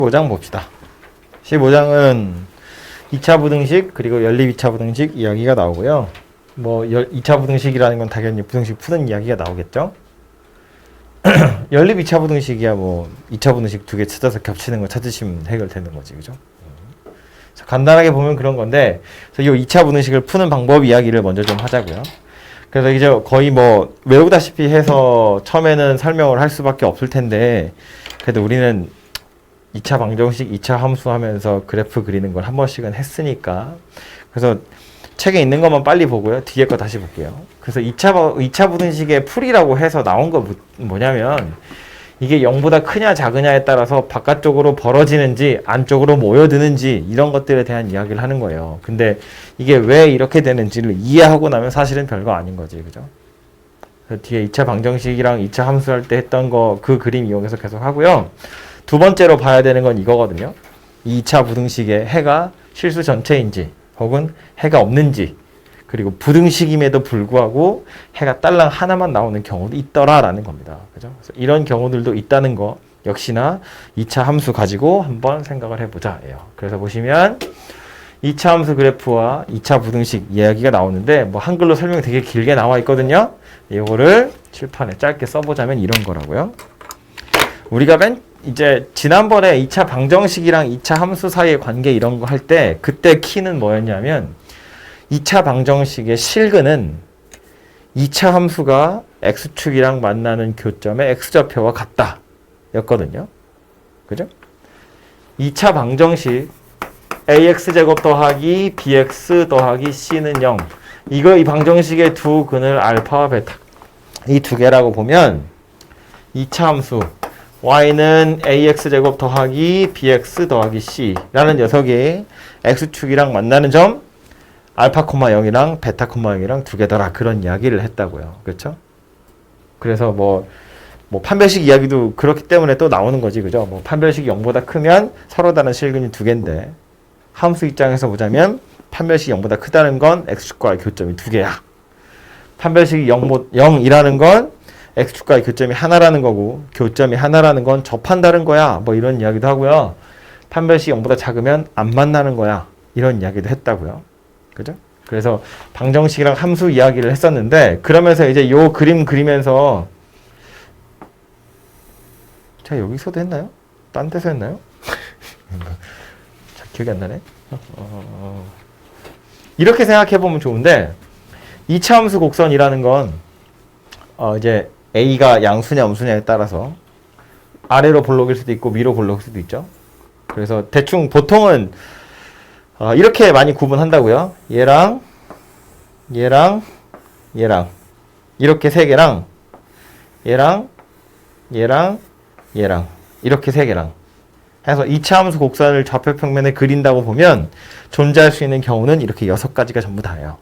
15장 봅시다. 15장은 2차 부등식 그리고 연립 2차 부등식 이야기가 나오고요. 뭐 2차 부등식이라는 건 당연히 부등식 푸는 이야기가 나오겠죠. 연립 2차 부등식이야 뭐 2차 부등식 두 개 찾아서 겹치는 거 찾으시면 해결되는 거지, 그죠? 그래서 간단하게 보면 그런 건데, 그래서 이 2차 부등식을 푸는 방법 이야기를 먼저 좀 하자고요. 그래서 이제 거의 뭐 외우다시피 해서 처음에는 설명을 할 수밖에 없을 텐데, 그래도 우리는 2차 방정식, 2차 함수 하면서 그래프 그리는 걸 한 번씩은 했으니까, 그래서 책에 있는 것만 빨리 보고요. 뒤에 거 다시 볼게요. 그래서 2차 부등식의 풀이라고 해서 나온 거 뭐냐면, 이게 0보다 크냐 작으냐에 따라서 바깥쪽으로 벌어지는지 안쪽으로 모여드는지 이런 것들에 대한 이야기를 하는 거예요. 근데 이게 왜 이렇게 되는지를 이해하고 나면 사실은 별거 아닌 거지, 그죠? 그래서 뒤에 2차 방정식이랑 2차 함수 할 때 했던 거 그 그림 이용해서 계속 하고요. 두 번째로 봐야 되는 건 이거거든요. 2차 부등식의 해가 실수 전체인지 혹은 해가 없는지, 그리고 부등식임에도 불구하고 해가 딸랑 하나만 나오는 경우도 있더라라는 겁니다. 그죠? 그래서 이런 경우들도 있다는 거 역시나 2차 함수 가지고 한번 생각을 해보자예요. 그래서 보시면 2차 함수 그래프와 2차 부등식 이야기가 나오는데, 뭐 한글로 설명이 되게 길게 나와 있거든요. 이거를 칠판에 짧게 써보자면 이런 거라고요. 우리가 이제 지난번에 2차 방정식이랑 2차 함수 사이의 관계 이런 거 할 때 그때 키는 뭐였냐면, 2차 방정식의 실근은 2차 함수가 x축이랑 만나는 교점의 x좌표와 같다 였거든요. 그죠? 2차 방정식 ax제곱 더하기 bx 더하기 c는 0. 이 방정식의 두 근을 알파와 베타, 이 두 개라고 보면 2차 함수 y는 ax제곱 더하기 bx 더하기 c라는 녀석이 x축이랑 만나는 점 알파, 0이랑 베타, 0이랑 두 개더라, 그런 이야기를 했다고요. 그렇죠? 그래서 뭐 판별식 이야기도 그렇기 때문에 또 나오는 거지, 그죠? 뭐 판별식이 0보다 크면 서로 다른 실근이 두 개인데, 함수 입장에서 보자면 판별식이 0보다 크다는 건 x축과의 교점이 두 개야. 판별식이 0이라는 건 x축과의 교점이 하나라는 거고, 교점이 하나라는 건 접한다는 거야. 뭐 이런 이야기도 하고요. 판별식이 0보다 작으면 안 만나는 거야. 이런 이야기도 했다고요. 그죠? 그래서 방정식이랑 함수 이야기를 했었는데, 그러면서 이제 요 그림 그리면서, 제가 여기서도 했나요? 딴 데서 했나요? 잘 기억이 안 나네. 이렇게 생각해 보면 좋은데, 2차 함수 곡선이라는 건 이제 a가 양수냐 음수냐에 따라서 아래로 볼록일 수도 있고 위로 볼록일 수도 있죠. 그래서 대충 보통은 이렇게 많이 구분한다고요. 얘랑 이렇게 세 개랑 얘랑 이렇게 세 개랑 해서 2차 함수 곡선을 좌표 평면에 그린다고 보면 존재할 수 있는 경우는 이렇게 6가지가 전부 다예요.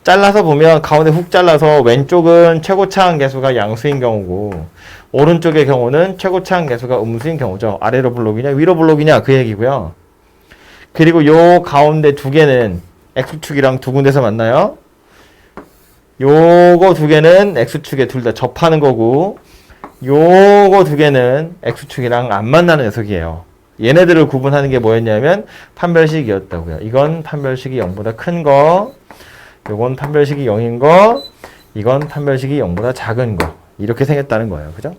잘라서 보면 가운데 훅 잘라서 왼쪽은 최고차항 계수가 양수인 경우고, 오른쪽의 경우는 최고차항 계수가 음수인 경우죠. 아래로 볼록이냐 위로 볼록이냐 그 얘기고요. 그리고 요 가운데 두 개는 x축이랑 두 군데서 만나요. 요거 두 개는 x축에 둘 다 접하는 거고, 요거 두 개는 x축이랑 안 만나는 녀석이에요. 얘네들을 구분하는 게 뭐였냐면 판별식이었다고요. 이건 판별식이 0보다 큰 거, 요건 판별식이 0인 거, 이건 판별식이 0보다 작은 거. 이렇게 생겼다는 거예요. 그죠?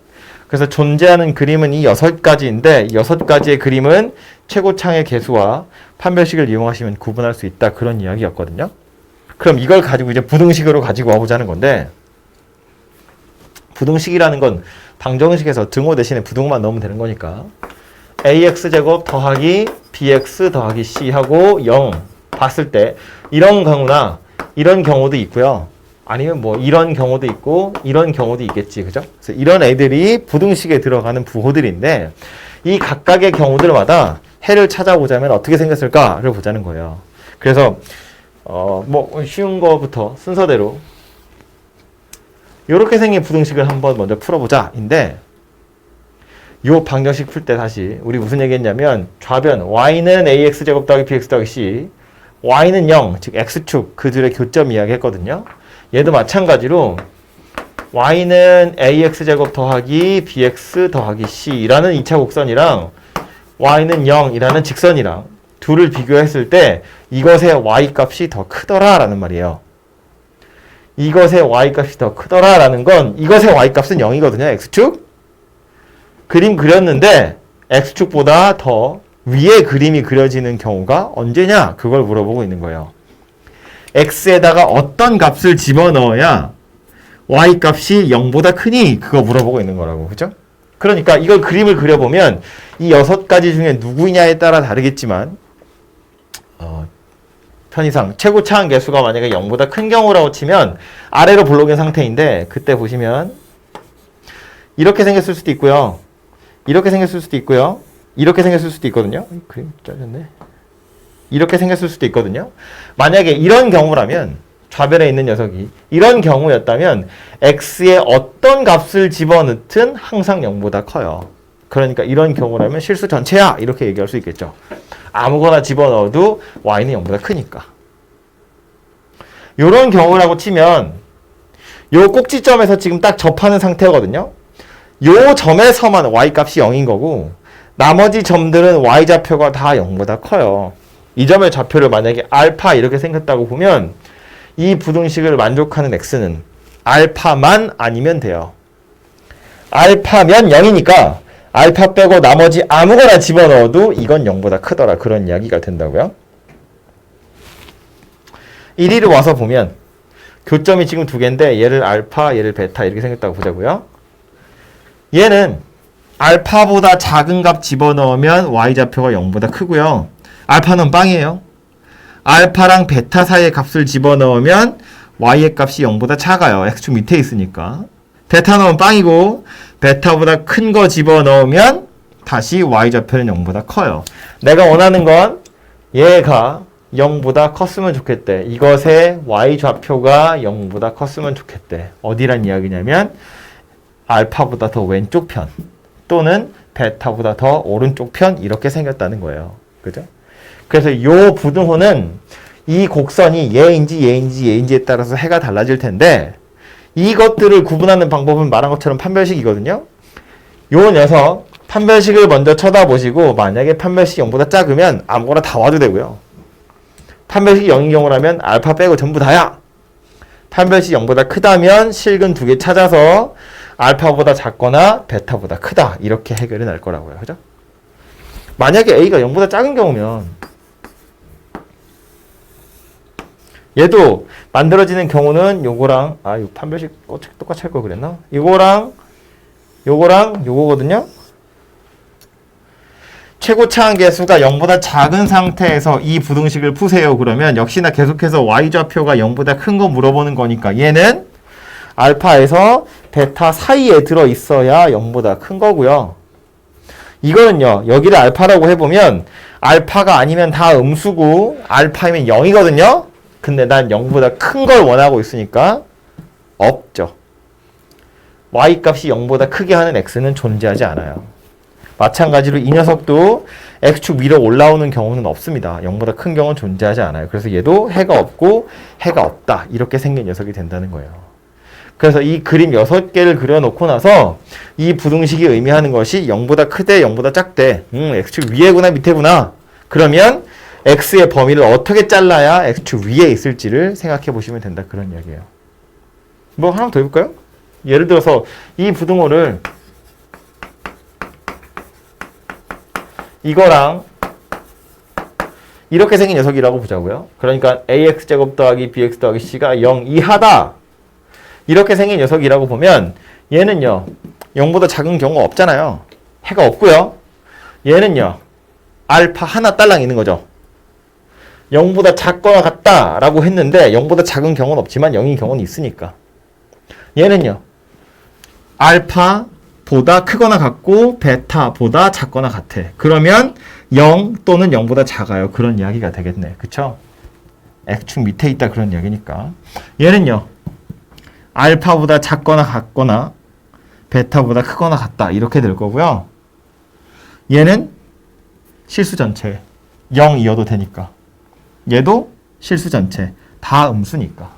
그래서 존재하는 그림은 이 6가지인데, 6가지의 그림은 최고차항의 개수와 판별식을 이용하시면 구분할 수 있다, 그런 이야기였거든요. 그럼 이걸 가지고 이제 부등식으로 가지고 와보자는 건데, 부등식이라는 건 방정식에서 등호 대신에 부등호만 넣으면 되는 거니까, ax제곱 더하기 bx 더하기 c하고 0 봤을 때 이런 경우나 이런 경우도 있고요. 아니면 뭐 이런 경우도 있고 이런 경우도 있겠지, 그죠? 그래서 이런 애들이 부등식에 들어가는 부호들인데, 이 각각의 경우들마다 해를 찾아보자면 어떻게 생겼을까를 보자는 거예요. 그래서 뭐 쉬운 거부터 순서대로 이렇게 생긴 부등식을 한번 먼저 풀어보자인데, 요 방정식 풀 때 다시 우리 무슨 얘기했냐면, 좌변 y는 ax제곱 더하기 bx 더하기 c, y는 0, 즉 x축, 그 둘의 교점 이야기 했거든요. 얘도 마찬가지로 y는 ax제곱 더하기 bx 더하기 c라는 2차 곡선이랑 y는 0이라는 직선이랑 둘을 비교했을 때 이것의 y값이 더 크더라라는 말이에요. 이것의 y값이 더 크더라라는 건 이것의 y값은 0이거든요. x축. 그림 그렸는데 x축보다 더 위에 그림이 그려지는 경우가 언제냐? 그걸 물어보고 있는 거예요. x에다가 어떤 값을 집어넣어야 y값이 0보다 크니? 그거 물어보고 있는 거라고. 그죠? 그러니까 이걸 그림을 그려보면 이 6가지 중에 누구냐에 따라 다르겠지만 편의상 최고 차항 개수가 만약에 0보다 큰 경우라고 치면 아래로 블록인 상태인데 그때 보시면 이렇게 생겼을 수도 있고요. 이렇게 생겼을 수도 있고요. 이렇게 생겼을 수도 있거든요. 그림 잘렸네. 이렇게 생겼을 수도 있거든요. 만약에 이런 경우라면 좌변에 있는 녀석이 이런 경우였다면 x의 어떤 값을 집어넣든 항상 0보다 커요. 그러니까 이런 경우라면 실수 전체야 이렇게 얘기할 수 있겠죠. 아무거나 집어넣어도 y는 0보다 크니까. 이런 경우라고 치면 요 꼭지점에서 지금 딱 접하는 상태거든요. 요 점에서만 y값이 0인 거고 나머지 점들은 y좌표가 다 0보다 커요. 이 점의 좌표를 만약에 알파 이렇게 생겼다고 보면 이 부등식을 만족하는 x는 알파만 아니면 돼요. 알파면 0이니까 알파 빼고 나머지 아무거나 집어넣어도 이건 0보다 크더라. 그런 이야기가 된다고요. 1위로 와서 보면 교점이 지금 두 개인데 얘를 알파, 얘를 베타 이렇게 생겼다고 보자고요. 얘는 알파보다 작은 값 집어넣으면 y좌표가 0보다 크고요. 알파는 빵이에요. 알파랑 베타 사이의 값을 집어넣으면 y의 값이 0보다 작아요. x축 밑에 있으니까. 베타 넣으면 빵이고 베타보다 큰 거 집어넣으면 다시 y좌표는 0보다 커요. 내가 원하는 건 얘가 0보다 컸으면 좋겠대. 이것의 y좌표가 0보다 컸으면 좋겠대. 어디란 이야기냐면 알파보다 더 왼쪽 편 또는 베타보다 더 오른쪽 편 이렇게 생겼다는 거예요. 그죠? 그래서 이 부등호는 이 곡선이 얘인지 얘인지 얘인지에 따라서 해가 달라질 텐데 이것들을 구분하는 방법은 말한 것처럼 판별식이거든요. 요 녀석 판별식을 먼저 쳐다보시고 만약에 판별식이 0보다 작으면 아무거나 다 와도 되고요. 판별식이 0인 경우라면 알파 빼고 전부 다야. 판별식이 0보다 크다면 실근 2개 찾아서 알파보다 작거나 베타보다 크다. 이렇게 해결이 날 거라고요. 그죠? 만약에 A가 0보다 작은 경우면 얘도 만들어지는 경우는 요거랑 이거 판별식 똑같이 할 걸 그랬나? 요거랑 요거거든요. 최고 차항 계수가 0보다 작은 상태에서 이 부등식을 푸세요. 그러면 역시나 계속해서 y좌표가 0보다 큰 거 물어보는 거니까 얘는 알파에서 베타 사이에 들어있어야 0보다 큰 거고요. 이거는요. 여기를 알파라고 해보면 알파가 아니면 다 음수고 알파이면 0이거든요. 근데 난 0보다 큰 걸 원하고 있으니까 없죠. y값이 0보다 크게 하는 x는 존재하지 않아요. 마찬가지로 이 녀석도 x축 위로 올라오는 경우는 없습니다. 0보다 큰 경우는 존재하지 않아요. 그래서 얘도 해가 없고 해가 없다. 이렇게 생긴 녀석이 된다는 거예요. 그래서 이 그림 6개를 그려놓고 나서 이 부등식이 의미하는 것이 0보다 크대, 0보다 작대. x축 위에구나 밑에구나. 그러면 x의 범위를 어떻게 잘라야 x축 위에 있을지를 생각해 보시면 된다. 그런 이야기예요. 뭐 하나 더 해볼까요? 예를 들어서 이 부등호를 이거랑 이렇게 생긴 녀석이라고 보자고요. 그러니까 ax제곱 더하기 bx 더하기 c가 0 이하다. 이렇게 생긴 녀석이라고 보면 얘는요. 0보다 작은 경우가 없잖아요. 해가 없고요. 얘는요. 알파 하나 딸랑 있는 거죠. 0보다 작거나 같다라고 했는데 0보다 작은 경우는 없지만 0인 경우는 있으니까. 얘는요. 알파보다 크거나 같고 베타보다 작거나 같아. 그러면 0 또는 0보다 작아요. 그런 이야기가 되겠네. 그쵸? x축 밑에 있다 그런 이야기니까. 얘는요. 알파보다 작거나 같거나 베타보다 크거나 같다. 이렇게 될 거고요. 얘는 실수 전체 0이어도 되니까. 얘도 실수 전체 다 음수니까.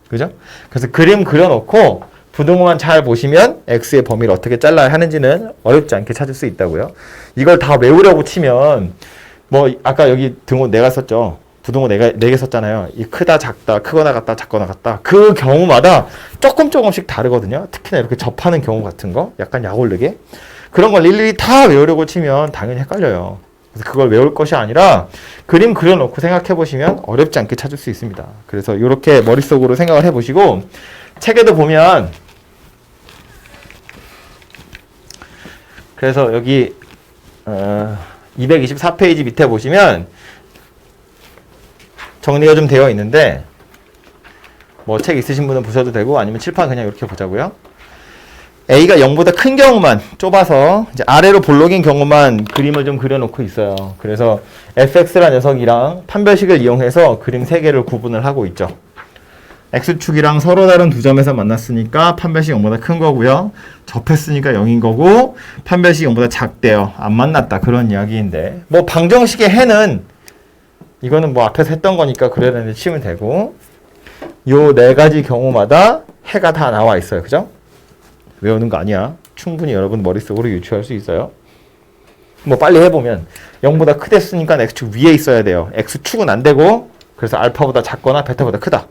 그죠? 그래서 그림 그려놓고 부등호만 잘 보시면 x의 범위를 어떻게 잘라야 하는지는 어렵지 않게 찾을 수 있다고요. 이걸 다 외우려고 치면 뭐 아까 여기 등호 내가 썼죠. 부등호 네 개 썼잖아요. 이 크다 작다 크거나 같다 작거나 같다 그 경우마다 조금씩 다르거든요. 특히나 이렇게 접하는 경우 같은 거 약간 약올르게 그런 걸 일일이 다 외우려고 치면 당연히 헷갈려요. 그래서 그걸 외울 것이 아니라 그림 그려놓고 생각해 보시면 어렵지 않게 찾을 수 있습니다. 그래서 이렇게 머릿속으로 생각을 해보시고 책에도 보면 그래서 여기 224페이지 밑에 보시면 정리가 좀 되어 있는데 뭐 책 있으신 분은 보셔도 되고 아니면 칠판 그냥 이렇게 보자고요. A가 0보다 큰 경우만 좁아서 이제 아래로 볼록인 경우만 그림을 좀 그려놓고 있어요. 그래서 fx라는 녀석이랑 판별식을 이용해서 그림 3개를 구분을 하고 있죠. x축이랑 서로 다른 두 점에서 만났으니까 판별식 0보다 큰 거고요. 접했으니까 0인 거고 판별식 0보다 작대요. 안 만났다 그런 이야기인데 뭐 방정식의 해는 이거는 뭐 앞에서 했던 거니까 그래야 되는데 치면 되고 요 4가지 경우마다 해가 다 나와 있어요. 그죠? 외우는 거 아니야. 충분히 여러분 머릿속으로 유추할 수 있어요. 뭐 빨리 해보면 0보다 크댔으니까 x축 위에 있어야 돼요. x축은 안 되고 그래서 알파보다 작거나 베타보다 크다.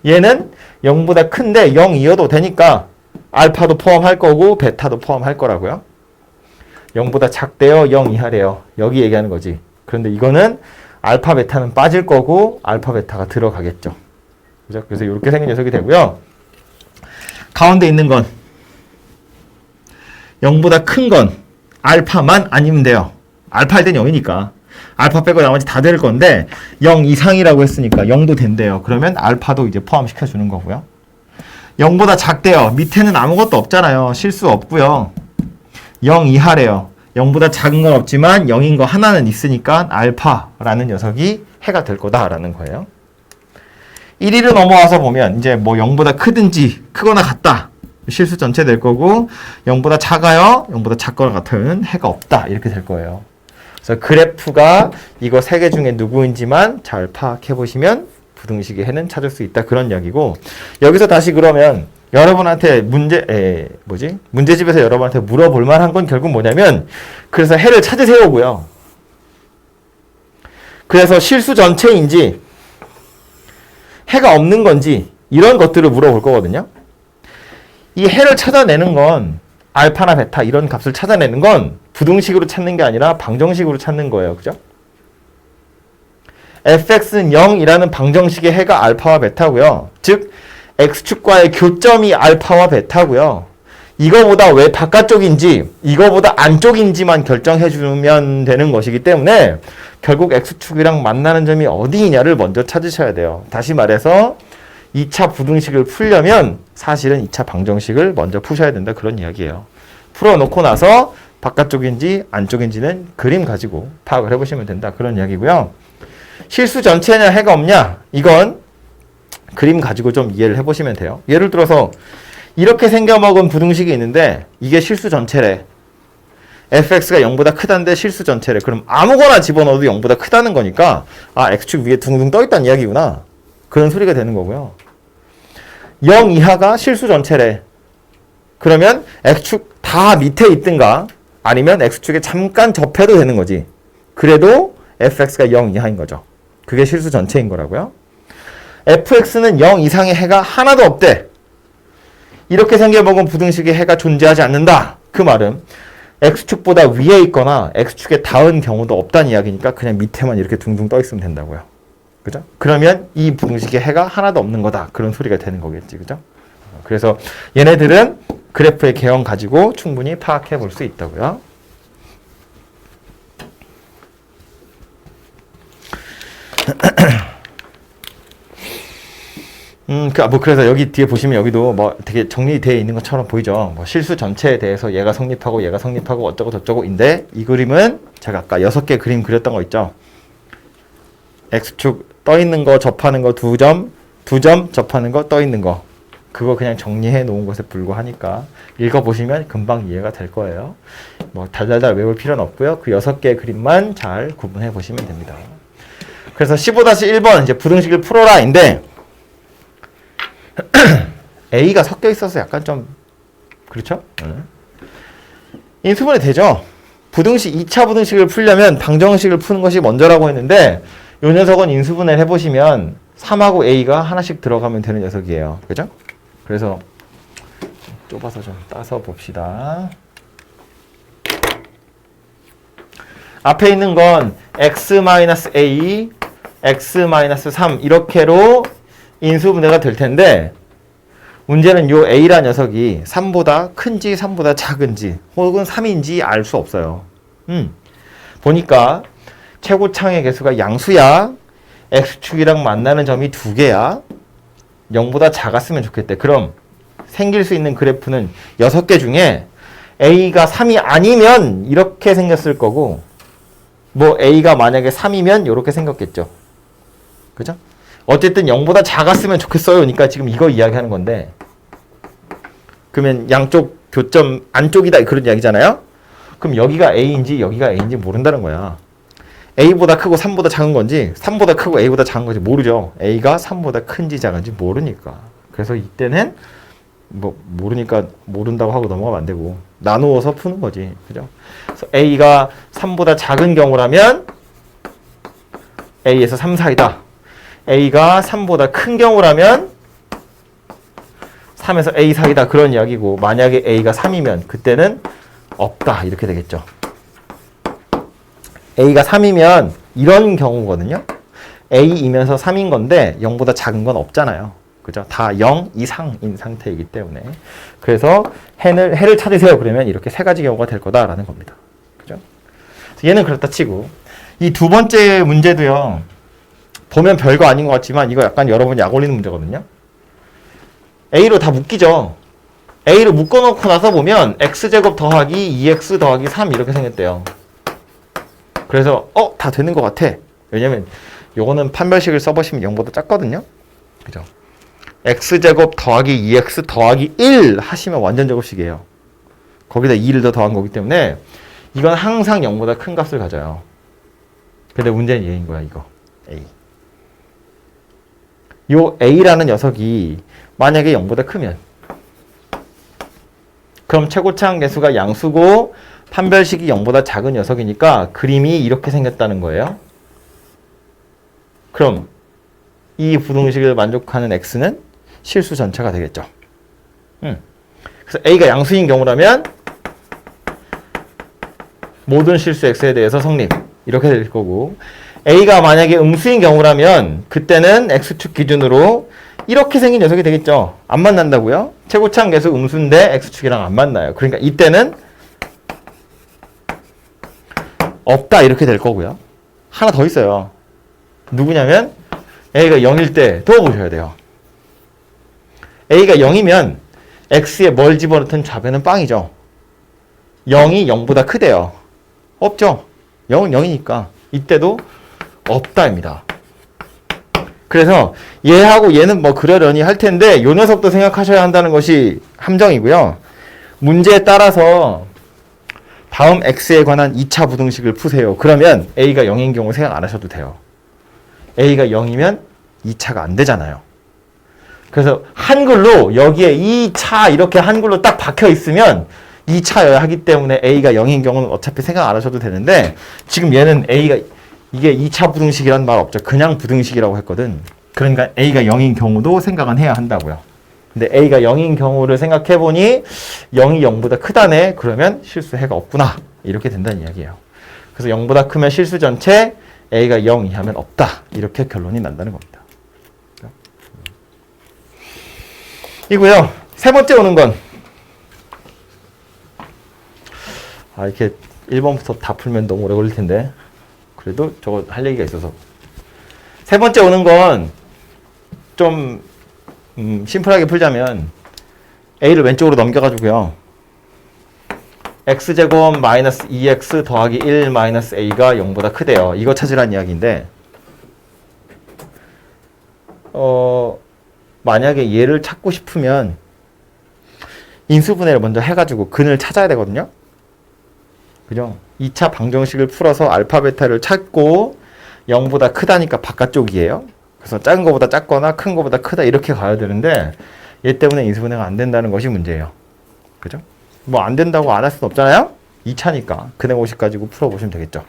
얘는 0보다 큰데 0이어도 되니까 알파도 포함할 거고 베타도 포함할 거라고요. 0보다 작대요. 0 이하래요. 여기 얘기하는 거지. 그런데 이거는 알파 베타는 빠질 거고 알파 베타가 들어가겠죠. 그죠? 그래서 이렇게 생긴 녀석이 되고요. 가운데 있는 건 0보다 큰 건 알파만 아니면 돼요. 알파 할 땐 0이니까. 알파 빼고 나머지 다 될 건데 0 이상이라고 했으니까 0도 된대요. 그러면 알파도 이제 포함시켜 주는 거고요. 0보다 작대요. 밑에는 아무것도 없잖아요. 실수 없고요. 0 이하래요. 0보다 작은 건 없지만 0인 거 하나는 있으니까 알파라는 녀석이 해가 될 거다라는 거예요. 1위로 넘어와서 보면 이제 뭐 0보다 크든지 크거나 같다. 실수 전체 될 거고 0보다 작아요. 0보다 작거나 같아요는 해가 없다. 이렇게 될 거예요. 그래서 그래프가 이거 3개 중에 누구인지만 잘 파악해 보시면 부등식의 해는 찾을 수 있다. 그런 이야기고 여기서 다시 그러면 여러분한테 문제집에서 여러분한테 물어볼 만한 건 결국 뭐냐면 그래서 해를 찾으세요고요. 그래서 실수 전체인지 해가 없는 건지 이런 것들을 물어볼 거거든요. 이 해를 찾아내는 건 알파나 베타 이런 값을 찾아내는 건 부등식으로 찾는 게 아니라 방정식으로 찾는 거예요. 그죠? fx는 0이라는 방정식의 해가 알파와 베타고요. 즉 x축과의 교점이 알파와 베타고요. 이거보다 왜 바깥쪽인지 이거보다 안쪽인지만 결정해 주면 되는 것이기 때문에 결국 x축이랑 만나는 점이 어디이냐를 먼저 찾으셔야 돼요. 다시 말해서 2차 부등식을 풀려면 사실은 2차 방정식을 먼저 푸셔야 된다. 그런 이야기예요. 풀어놓고 나서 바깥쪽인지 안쪽인지는 그림 가지고 파악을 해보시면 된다. 그런 이야기고요. 실수 전체냐 해가 없냐? 이건 그림 가지고 좀 이해를 해보시면 돼요. 예를 들어서 이렇게 생겨먹은 부등식이 있는데 이게 실수 전체래. fx가 0보다 크다는데 실수 전체래. 그럼 아무거나 집어넣어도 0보다 크다는 거니까 아 x축 위에 둥둥 떠있다는 이야기구나. 그런 소리가 되는 거고요. 0 이하가 실수 전체래. 그러면 x축 다 밑에 있든가 아니면 x축에 잠깐 접해도 되는 거지. 그래도 fx가 0 이하인 거죠. 그게 실수 전체인 거라고요. fx는 0 이상의 해가 하나도 없대. 이렇게 생겨먹은 부등식의 해가 존재하지 않는다. 그 말은 x축보다 위에 있거나 x축에 닿은 경우도 없다는 이야기니까 그냥 밑에만 이렇게 둥둥 떠 있으면 된다고요. 그죠? 그러면 이 부등식의 해가 하나도 없는 거다. 그런 소리가 되는 거겠지. 그죠? 그래서 얘네들은 그래프의 개형 가지고 충분히 파악해 볼 수 있다고요. 그래서 여기 뒤에 보시면 여기도 뭐 되게 정리되어 있는 것처럼 보이죠. 뭐 실수 전체에 대해서 얘가 성립하고 어쩌고 저쩌고인데 이 그림은 제가 아까 6개 그림 그렸던 거 있죠. X축 떠 있는 거 접하는 거 2점, 2점 접하는 거 떠 있는 거. 그거 그냥 정리해 놓은 것에 불과하니까 읽어보시면 금방 이해가 될 거예요. 뭐 달달달 외울 필요는 없고요. 그 6개의 그림만 잘 구분해 보시면 됩니다. 그래서 15-1번 이제 부등식을 풀어라인데 A가 섞여 있어서 약간 좀 그렇죠? 인수분해 되죠? 부등식 2차 부등식을 풀려면 방정식을 푸는 것이 먼저라고 했는데 이 녀석은 인수분해를 해보시면 3하고 A가 하나씩 들어가면 되는 녀석이에요. 그죠? 그래서 좁아서 좀 따서 봅시다. 앞에 있는 건 x-a, x-3 이렇게로 인수분해가 될 텐데 문제는 요 a란 녀석이 3보다 큰지 3보다 작은지 혹은 3인지 알 수 없어요. 보니까 최고창의 개수가 양수야. x축이랑 만나는 점이 2개야. 0보다 작았으면 좋겠대. 그럼 생길 수 있는 그래프는 6개 중에 a가 3이 아니면 이렇게 생겼을 거고 뭐 a가 만약에 3이면 이렇게 생겼겠죠. 그죠? 어쨌든 0보다 작았으면 좋겠어요. 그러니까 지금 이거 이야기하는 건데 그러면 양쪽 교점 안쪽이다 그런 이야기잖아요. 그럼 여기가 a인지 여기가 a인지 모른다는 거야. a보다 크고 3보다 작은 건지 3보다 크고 a보다 작은 건지 모르죠. a가 3보다 큰지 작은지 모르니까. 그래서 이때는 뭐 모르니까 모른다고 하고 넘어가면 안 되고 나누어서 푸는 거지. 그죠? 그래서 a가 3보다 작은 경우라면 a에서 3 사이다. a가 3보다 큰 경우라면 3에서 a 사이다. 그런 이야기고 만약에 a가 3이면 그때는 없다. 이렇게 되겠죠. a가 3이면 이런 경우거든요. a이면서 3인 건데 0보다 작은 건 없잖아요. 그죠? 다 0 이상인 상태이기 때문에. 그래서 해를 찾으세요. 그러면 이렇게 세 가지 경우가 될 거다라는 겁니다. 그죠? 얘는 그렇다 치고 이 두 번째 문제도요. 보면 별거 아닌 것 같지만 이거 약간 여러분 약 올리는 문제거든요. A로 다 묶이죠. A로 묶어놓고 나서 보면 X제곱 더하기 2X 더하기 3 이렇게 생겼대요. 그래서 다 되는 것 같아. 왜냐면 요거는 판별식을 써보시면 0보다 작거든요. 그죠? X제곱 더하기 2X 더하기 1 하시면 완전 제곱식이에요. 거기다 2를 더 더한 거기 때문에 이건 항상 0보다 큰 값을 가져요. 근데 문제는 얘인 거야, 이거. A. 요 A라는 녀석이 만약에 0보다 크면 그럼 최고차항 개수가 양수고 판별식이 0보다 작은 녀석이니까 그림이 이렇게 생겼다는 거예요. 그럼 이 부등식을 만족하는 x는 실수 전체가 되겠죠. 그래서 a가 양수인 경우라면 모든 실수 x에 대해서 성립 이렇게 될 거고 a가 만약에 음수인 경우라면 그때는 x축 기준으로 이렇게 생긴 녀석이 되겠죠. 안 만난다고요? 최고차항 계수 음수인데 x축이랑 안 만나요. 그러니까 이때는 없다 이렇게 될 거고요. 하나 더 있어요. 누구냐면 a가 0일 때 더 보셔야 돼요. a가 0이면 x에 뭘 집어넣든 좌변은 빵이죠. 0이 0보다 크대요. 없죠. 0은 0이니까 이때도 없다입니다. 그래서 얘하고 얘는 뭐 그러려니 할 텐데 요 녀석도 생각하셔야 한다는 것이 함정이고요. 문제에 따라서 다음 x에 관한 2차 부등식을 푸세요. 그러면 a가 0인 경우 생각 안 하셔도 돼요. a가 0이면 2차가 안 되잖아요. 그래서 한글로 여기에 2차 이렇게 한글로 딱 박혀 있으면 2차여야 하기 때문에 a가 0인 경우는 어차피 생각 안 하셔도 되는데 지금 얘는 a가 이게 2차 부등식이란 말 없죠. 그냥 부등식이라고 했거든. 그러니까 a가 0인 경우도 생각은 해야 한다고요. 근데 a가 0인 경우를 생각해보니 0이 0보다 크다네. 그러면 실수해가 없구나. 이렇게 된다는 이야기예요. 그래서 0보다 크면 실수 전체, a가 0 이하면 없다. 이렇게 결론이 난다는 겁니다. 이고요. 세 번째 오는 건 이렇게 1번부터 다 풀면 너무 오래 걸릴 텐데 그래도 저거 할 얘기가 있어서 세 번째 오는 건 좀 심플하게 풀자면 a를 왼쪽으로 넘겨가지고요. x제곱 마이너스 2x 더하기 1 마이너스 a가 0보다 크대요. 이거 찾으라는 이야기인데 만약에 얘를 찾고 싶으면 인수분해를 먼저 해가지고 근을 찾아야 되거든요. 그죠? 2차 방정식을 풀어서 알파 베타를 찾고 0보다 크다니까 바깥쪽이에요. 그래서 작은 거보다 작거나 큰 거보다 크다 이렇게 가야 되는데 얘 때문에 인수분해가 안 된다는 것이 문제예요. 그죠? 뭐 안 된다고 안 할 수는 없잖아요? 2차니까 근해 공식 가지고 풀어보시면 되겠죠.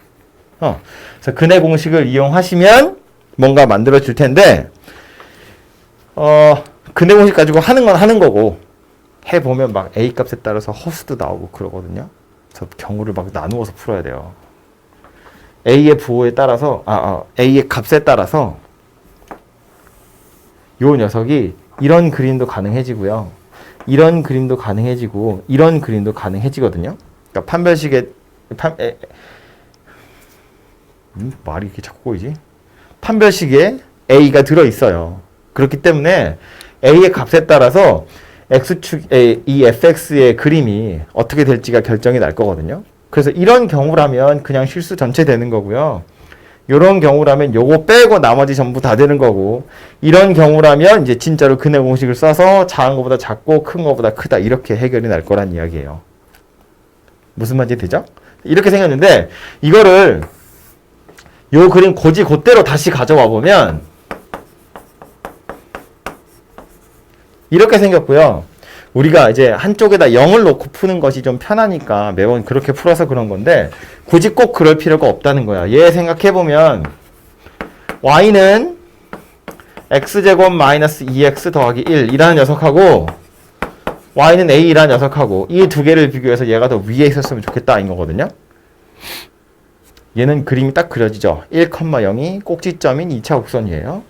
그래서 근해 공식을 이용하시면 뭔가 만들어 줄 텐데 근해 공식 가지고 하는 건 하는 거고 해보면 막 A 값에 따라서 허수도 나오고 그러거든요. 그래서 경우를 막 나누어서 풀어야 돼요. A의 부호에 따라서 A의 값에 따라서 요 녀석이 이런 그림도 가능해지고요. 이런 그림도 가능해지고 이런 그림도 가능해지거든요. 그러니까 판별식에 말이 이렇게 자꾸 꼬이지? 판별식에 A가 들어있어요. 그렇기 때문에 A의 값에 따라서 X축, 이 fx의 그림이 어떻게 될지가 결정이 날 거거든요. 그래서 이런 경우라면 그냥 실수 전체 되는 거고요. 이런 경우라면 요거 빼고 나머지 전부 다 되는 거고, 이런 경우라면 이제 진짜로 근해 공식을 써서 작은 거보다 작고 큰 거보다 크다 이렇게 해결이 날 거란 이야기예요. 무슨 말인지 되죠? 이렇게 생겼는데 이거를 요 그림 고지 그대로 다시 가져와 보면 이렇게 생겼고요. 우리가 이제 한쪽에다 0을 놓고 푸는 것이 좀 편하니까 매번 그렇게 풀어서 그런 건데 굳이 꼭 그럴 필요가 없다는 거야. 얘 생각해보면 y는 x제곱 마이너스 2x 더하기 1이라는 녀석하고 y는 a라는 녀석하고 이 두 개를 비교해서 얘가 더 위에 있었으면 좋겠다 인 거거든요. 얘는 그림이 딱 그려지죠. 1,0이 꼭지점인 2차 곡선이에요.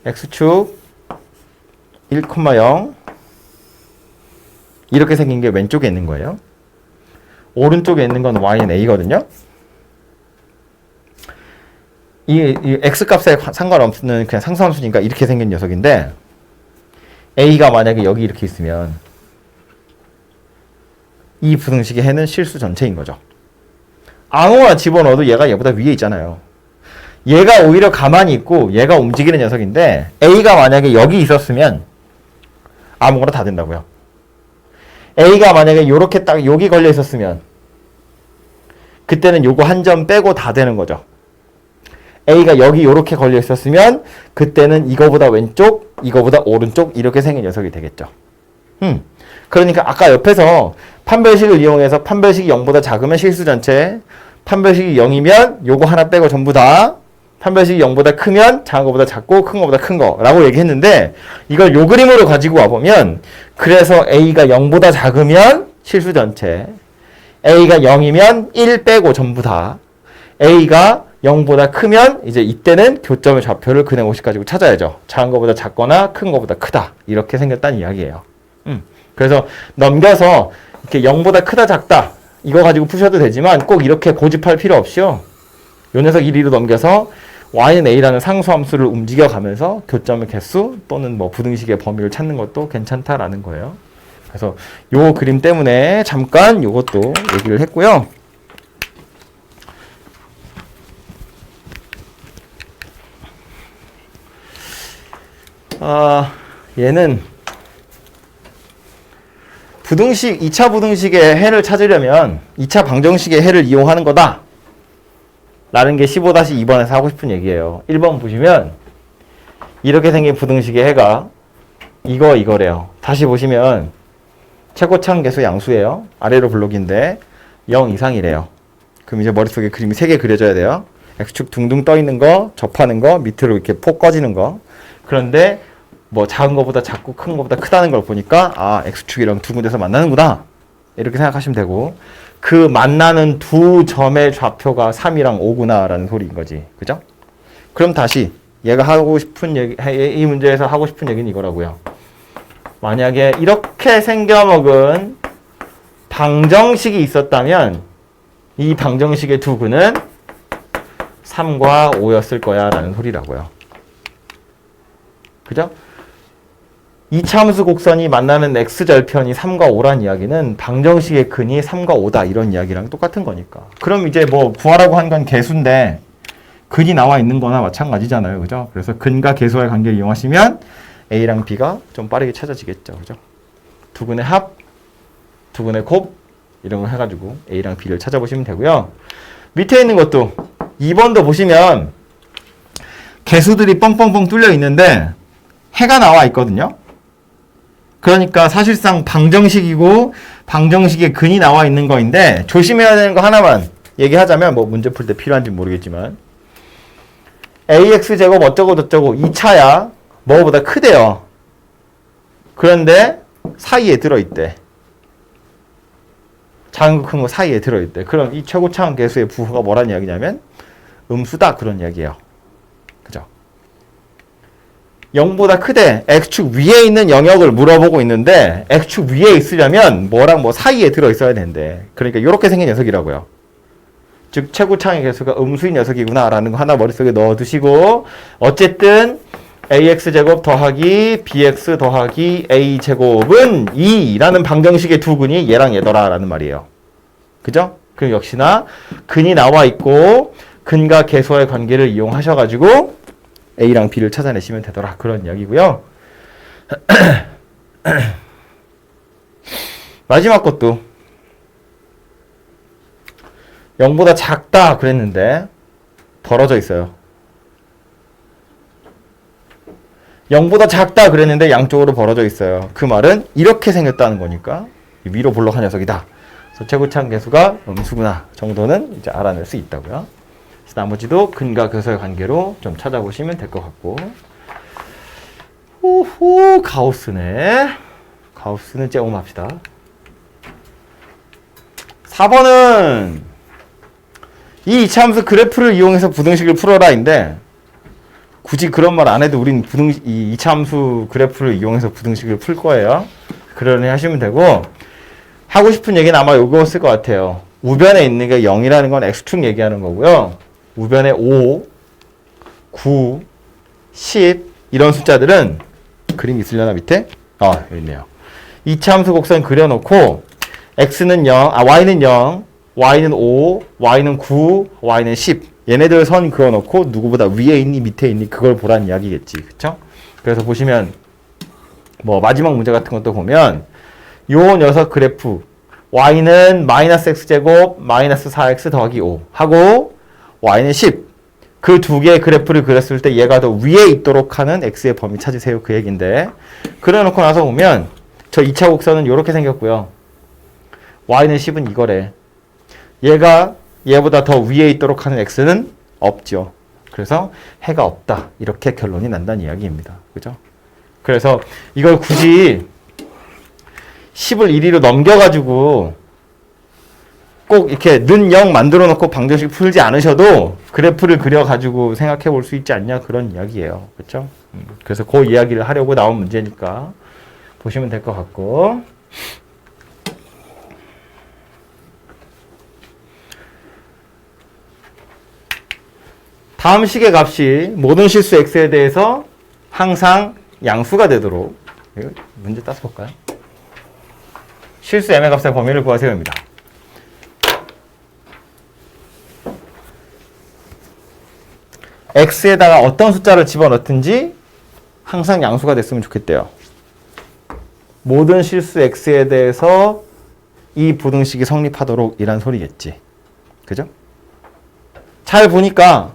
x축 1,0 이렇게 생긴 게 왼쪽에 있는 거예요. 오른쪽에 있는 건 y는 a거든요. 이 x값에 상관없는 그냥 상수함수니까 이렇게 생긴 녀석인데 a가 만약에 여기 이렇게 있으면 이 부등식의 해는 실수 전체인 거죠. 아무거나 집어넣어도 얘가 얘보다 위에 있잖아요. 얘가 오히려 가만히 있고 얘가 움직이는 녀석인데 a가 만약에 여기 있었으면 아무거나 다 된다고요. A가 만약에 요렇게 딱 여기 걸려 있었으면 그때는 요거 한 점 빼고 다 되는 거죠. A가 여기 요렇게 걸려 있었으면 그때는 이거보다 왼쪽, 이거보다 오른쪽 이렇게 생긴 녀석이 되겠죠. 그러니까 아까 옆에서 판별식을 이용해서 판별식이 0보다 작으면 실수 전체, 판별식이 0이면 요거 하나 빼고 전부 다, 판별식이 0보다 크면 작은 거보다 작고 큰 거보다 큰 거라고 얘기했는데 이걸 요 그림으로 가지고 와보면 그래서 A가 0보다 작으면 실수 전체, A가 0이면 1 빼고 전부 다, A가 0보다 크면 이제 이때는 교점의 좌표를 근해 공식 가지고 찾아야죠. 작은 거보다 작거나 큰 거보다 크다 이렇게 생겼다는 이야기예요. 그래서 넘겨서 이렇게 0보다 크다 작다 이거 가지고 푸셔도 되지만 꼭 이렇게 고집할 필요 없이요. 요 녀석 1위로 넘겨서 y는 a라는 상수함수를 움직여가면서 교점의 개수 또는 뭐 부등식의 범위를 찾는 것도 괜찮다라는 거예요. 그래서 요 그림 때문에 잠깐 요것도 얘기를 했고요. 얘는 부등식, 2차 부등식의 해를 찾으려면 2차 방정식의 해를 이용하는 거다 라는 게 15-2번에서 하고 싶은 얘기예요. 1번 보시면 이렇게 생긴 부등식의 해가 이거래요. 다시 보시면 최고차항 계수 양수예요. 아래로 블록인데 0 이상이래요. 그럼 이제 머릿속에 그림이 3개 그려져야 돼요. x축 둥둥 떠 있는 거, 접하는 거, 밑으로 이렇게 폭 꺼지는 거. 그런데 뭐 작은 거보다 작고 큰 거보다 크다는 걸 보니까 x축이랑 두 군데서 만나는구나 이렇게 생각하시면 되고, 그 만나는 두 점의 좌표가 3이랑 5구나 라는 소리인 거지. 그죠? 그럼 다시 얘가 하고 싶은 얘기, 이 문제에서 하고 싶은 얘기는 이거라고요. 만약에 이렇게 생겨먹은 방정식이 있었다면 이 방정식의 두 근은 3과 5였을 거야 라는 소리라고요. 그죠? 이차함수 곡선이 만나는 x절편이 3과 5란 이야기는 방정식의 근이 3과 5다 이런 이야기랑 똑같은 거니까. 그럼 이제 뭐 구하라고 한 건 개수인데 근이 나와 있는 거나 마찬가지잖아요. 그죠? 그래서 근과 개수와의 관계를 이용하시면 a랑 b가 좀 빠르게 찾아지겠죠. 그죠? 두 근의 합, 두 근의 곱 이런 거 해가지고 a랑 b를 찾아보시면 되고요. 밑에 있는 것도 2번도 보시면 개수들이 뻥뻥뻥 뚫려 있는데 해가 나와 있거든요. 그러니까 사실상 방정식이고 방정식에 근이 나와 있는 거인데 조심해야 되는 거 하나만 얘기하자면 뭐 문제 풀 때 필요한지 모르겠지만 ax제곱 어쩌고 저쩌고 2차야 뭐보다 크대요. 그런데 사이에 들어있대. 작은 거 큰 거 사이에 들어있대. 그럼 이 최고차항 계수의 부호가 뭐라는 이야기냐면 음수다 그런 이야기예요. 그죠? 0보다 크대. x축 위에 있는 영역을 물어보고 있는데 x축 위에 있으려면 뭐랑 뭐 사이에 들어있어야 되는데 그러니까 이렇게 생긴 녀석이라고요. 즉 최고차항의 계수가 음수인 녀석이구나 라는 거 하나 머릿속에 넣어두시고 어쨌든 ax제곱 더하기 bx 더하기 a제곱은 2라는 방정식의 두 근이 얘랑 얘더라 라는 말이에요. 그죠? 그럼 역시나 근이 나와 있고 근과 계수와의 관계를 이용하셔가지고 a랑 b를 찾아내시면 되더라 그런 이야기고요. 마지막 것도 0보다 작다 그랬는데 벌어져 있어요. 0보다 작다 그랬는데 양쪽으로 벌어져 있어요. 그 말은 이렇게 생겼다는 거니까 위로 볼록한 녀석이다. 그래서 최고차항 계수가 음수구나 정도는 이제 알아낼 수 있다고요. 그래서 나머지도 근과 계수의 관계로 좀 찾아보시면 될 것 같고. 오호 가우스네. 가우스는 째움합시다. 4번은 이 이차함수 그래프를 이용해서 부등식을 풀어라인데 굳이 그런 말 안 해도 우린 이 이차함수 그래프를 이용해서 부등식을 풀 거예요. 그러니 하시면 되고 하고 싶은 얘기는 아마 요거였을 것 같아요. 우변에 있는 게 0이라는 건 x축 얘기하는 거고요. 우변에 5, 9, 10 이런 숫자들은 그림 있으려나 밑에? 여기 있네요. 이차함수 곡선 그려놓고 x는 0, y는 0, y는 5, y는 9, y는 10 얘네들 선 그어놓고 누구보다 위에 있니 밑에 있니 그걸 보라는 이야기겠지. 그쵸? 그래서 보시면 뭐 마지막 문제 같은 것도 보면 요 녀석 그래프 y는 마이너스 x제곱 마이너스 4x 더하기 5 하고 y는 10 그 두 개의 그래프를 그렸을 때 얘가 더 위에 있도록 하는 x의 범위 찾으세요 그 얘기인데 그려놓고 나서 보면 저 2차 곡선은 이렇게 생겼고요. y는 10은 이거래. 얘가 얘보다 더 위에 있도록 하는 x는 없죠. 그래서 해가 없다. 이렇게 결론이 난다는 이야기입니다. 그죠? 그래서 이걸 굳이 10을 1위로 넘겨가지고 꼭 이렇게 는 0 만들어 놓고 방정식 풀지 않으셔도 그래프를 그려가지고 생각해 볼 수 있지 않냐 그런 이야기예요. 그렇죠? 그래서 그 이야기를 하려고 나온 문제니까 보시면 될 것 같고 다음 식의 값이 모든 실수 x에 대해서 항상 양수가 되도록 이거 문제 따서 볼까요? 실수 m의 값의 범위를 구하세요입니다. x에다가 어떤 숫자를 집어넣든지 항상 양수가 됐으면 좋겠대요. 모든 실수 x에 대해서 이 부등식이 성립하도록 이란 소리겠지. 그죠? 잘 보니까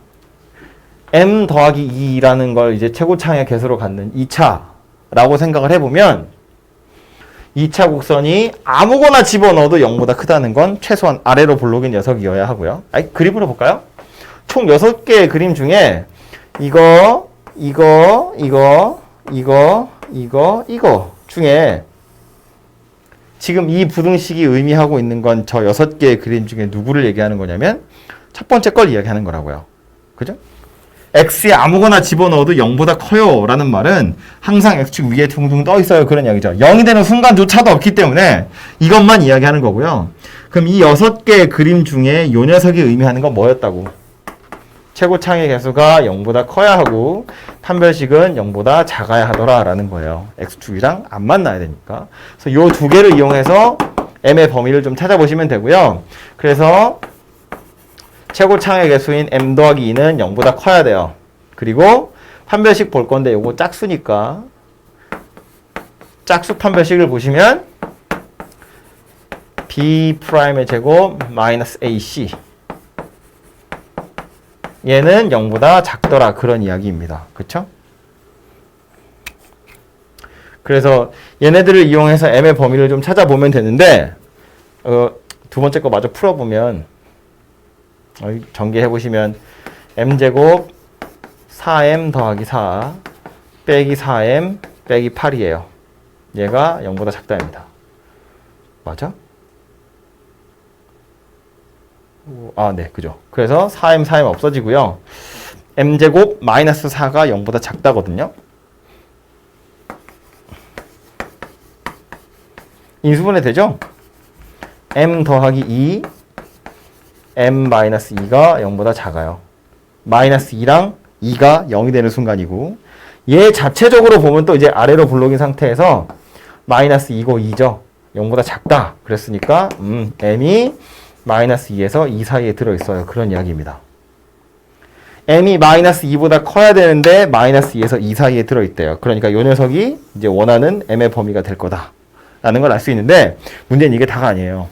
m 더하기 2라는 걸 이제 최고차항의 계수로 갖는 2차라고 생각을 해보면 2차 곡선이 아무거나 집어넣어도 0보다 크다는 건 최소한 아래로 볼록인 녀석이어야 하고요. 그림으로 볼까요? 총 6개의 그림 중에 이거 중에 지금 이 부등식이 의미하고 있는 건 저 6개의 그림 중에 누구를 얘기하는 거냐면 첫 번째 걸 이야기하는 거라고요. 그죠? x에 아무거나 집어넣어도 0보다 커요 라는 말은 항상 x축 위에 둥둥 떠 있어요 그런 이야기죠. 0이 되는 순간조차도 없기 때문에 이것만 이야기하는 거고요. 그럼 이 6개의 그림 중에 요 녀석이 의미하는 건 뭐였다고? 최고차항의 개수가 0보다 커야 하고 판별식은 0보다 작아야 하더라 라는 거예요. x축이랑 안 만나야 되니까. 그래서 요 두 개를 이용해서 m의 범위를 좀 찾아보시면 되고요. 그래서 최고차항의 개수인 m 더하기 2는 0보다 커야 돼요. 그리고 판별식 볼 건데 요거 짝수니까 짝수 판별식을 보시면 b'의 제곱 마이너스 ac 얘는 0보다 작더라 그런 이야기입니다. 그쵸? 그래서 얘네들을 이용해서 m의 범위를 좀 찾아보면 되는데 두 번째 거 마저 풀어보면 전개해보시면 m제곱 4m 더하기 4 빼기 4m 빼기 8이에요. 얘가 0보다 작다입니다. 맞아? 네, 그죠. 그래서 4m 없어지고요. m제곱 마이너스 4가 0보다 작다거든요. 인수분해 되죠? m 더하기 2 m 마이너스 2가 0보다 작아요. 마이너스 2랑 2가 0이 되는 순간이고 얘 자체적으로 보면 또 이제 아래로 블록인 상태에서 마이너스 2고 2죠. 0보다 작다. 그랬으니까 m이 마이너스 2에서 2 사이에 들어있어요. 그런 이야기입니다. m이 마이너스 2보다 커야 되는데 마이너스 2에서 2 사이에 들어있대요. 그러니까 이 녀석이 이제 원하는 m의 범위가 될 거다. 라는 걸 알 수 있는데 문제는 이게 다가 아니에요.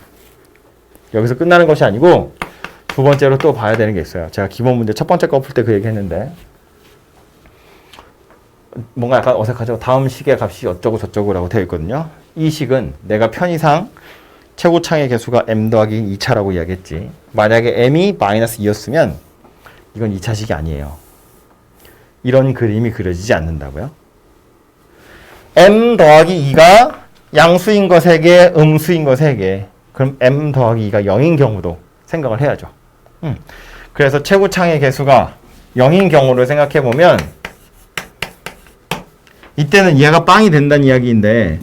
여기서 끝나는 것이 아니고 두 번째로 또 봐야 되는 게 있어요. 제가 기본 문제 첫 번째 거 풀 때 그 얘기 했는데 뭔가 약간 어색하죠? 다음 식의 값이 어쩌고 저쩌고라고 되어 있거든요. 이 식은 내가 편의상 최고창의 개수가 m 더하기 2차라고 이야기했지. 만약에 m이 마이너스 2였으면 이건 2차식이 아니에요. 이런 그림이 그려지지 않는다고요. m 더하기 2가 양수인 거 3개, 음수인 거 3개. 그럼 m 더하기 2가 0인 경우도 생각을 해야죠. 그래서 최고창의 개수가 0인 경우를 생각해보면 이때는 얘가 빵이 된다는 이야기인데